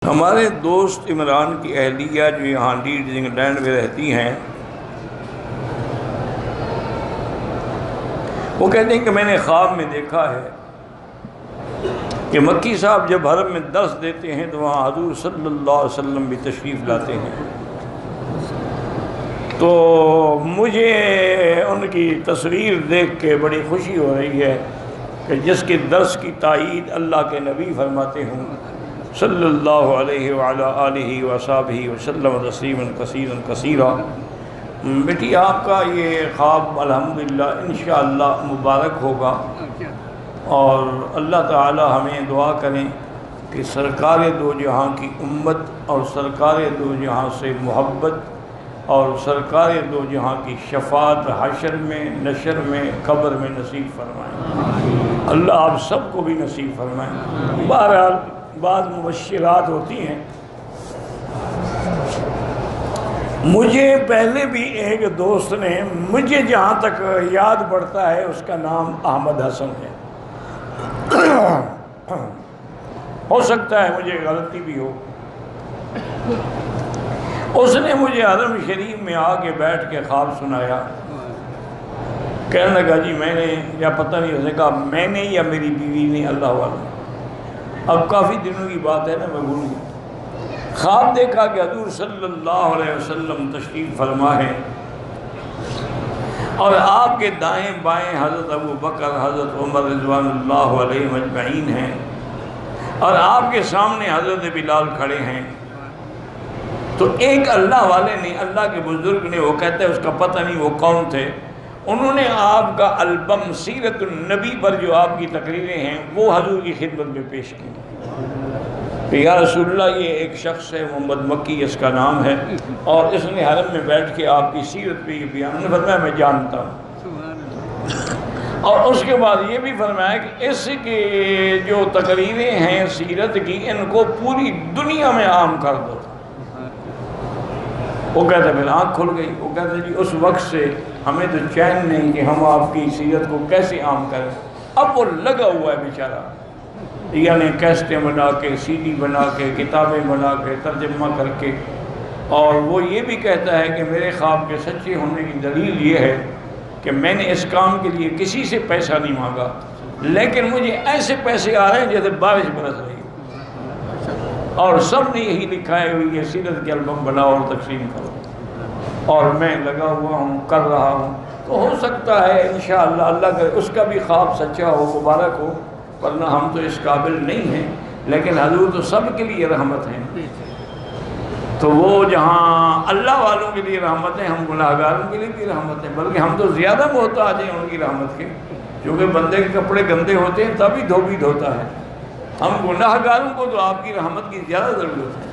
ہمارے دوست عمران کی اہلیہ جو یہاں لیڈز انگلینڈ میں رہتی ہیں، وہ کہتے ہیں کہ میں نے خواب میں دیکھا ہے کہ مکی صاحب جب حرم میں درس دیتے ہیں تو وہاں حضور صلی اللہ علیہ وسلم بھی تشریف لاتے ہیں۔ تو مجھے ان کی تصویر دیکھ کے بڑی خوشی ہو رہی ہے کہ جس کے درس کی تائید اللہ کے نبی فرماتے ہوں صلی اللہ علیہ وعلی آلہ وصحبہ وسلم تسلیما کثیرا کثیرا۔ بیٹی آپ کا یہ خواب الحمدللہ انشاءاللہ مبارک ہوگا، اور اللہ تعالی ہمیں دعا کریں کہ سرکار دو جہاں کی امت اور سرکار دو جہاں سے محبت اور سرکار دو جہاں کی شفاعت حشر میں، نشر میں، قبر میں نصیب فرمائیں۔ اللہ آپ سب کو بھی نصیب فرمائیں۔ بہرحال بعض مبشرات ہوتی ہیں۔ مجھے پہلے بھی ایک دوست نے، مجھے جہاں تک یاد پڑتا ہے اس کا نام احمد حسن ہے، ہو سکتا ہے مجھے غلطی بھی ہو، اس نے مجھے حرم شریف میں آ کے بیٹھ کے خواب سنایا۔ کہنے لگا جی میں نے، یا پتہ نہیں اس نے کہا میں نے یا میری بیوی نے، اللہ والا، اب کافی دنوں کی بات ہے نا، میں بھول گیا۔ خواب دیکھا کہ حضور صلی اللہ علیہ وسلم تشریف فرما ہے اور آپ کے دائیں بائیں حضرت ابو بکر، حضرت عمر رضوان اللہ علیہم اجمعین ہیں، اور آپ کے سامنے حضرت بلال کھڑے ہیں۔ تو ایک اللہ والے نے، اللہ کے بزرگ نے، وہ کہتے ہیں اس کا پتہ نہیں وہ کون تھے، انہوں نے آپ کا البم سیرت النبی پر جو آپ کی تقریریں ہیں وہ حضور کی خدمت میں پیش کی کہ یا رسول اللہ یہ ایک شخص ہے محمد مکی اس کا نام ہے، اور اس نے حرم میں بیٹھ کے آپ کی سیرت پہ یہ بیان فرمایا، میں جانتا ہوں۔ اور اس کے بعد یہ بھی فرمایا کہ اس کے جو تقریریں ہیں سیرت کی، ان کو پوری دنیا میں عام کر دو۔ وہ کہتے پھر آنکھ کھل گئی، وہ کہتے جی اس وقت سے ہمیں تو چین نہیں کہ ہم آپ کی سیرت کو کیسے عام کریں۔ اب وہ لگا ہوا ہے بیچارہ، یعنی کیسٹیں بنا کے، سی ڈی بنا کے، کتابیں بنا کے، ترجمہ کر کے، اور وہ یہ بھی کہتا ہے کہ میرے خواب کے سچے ہونے کی دلیل یہ ہے کہ میں نے اس کام کے لیے کسی سے پیسہ نہیں مانگا، لیکن مجھے ایسے پیسے آ رہے ہیں جیسے بارش برس رہی ہے، اور سب نے یہی لکھا ہے یہ سیرت کے البم بناؤ اور تقسیم کرو، اور میں لگا ہوا ہوں، کر رہا ہوں۔ تو ہو سکتا ہے انشاءاللہ اللہ کرے اس کا بھی خواب سچا ہو، مبارک ہو، ورنہ ہم تو اس قابل نہیں ہیں، لیکن حضور تو سب کے لیے رحمت ہیں۔ تو وہ جہاں اللہ والوں کے لیے رحمت ہیں، ہم گناہ گاروں کے لیے بھی رحمت ہیں، بلکہ ہم تو زیادہ محتاج ہیں ان کی رحمت کے، کیونکہ بندے کے کپڑے گندے ہوتے ہیں تبھی دھوبی دھوتا ہے، ہم گناہ گاروں کو تو آپ کی رحمت کی زیادہ ضرورت ہے۔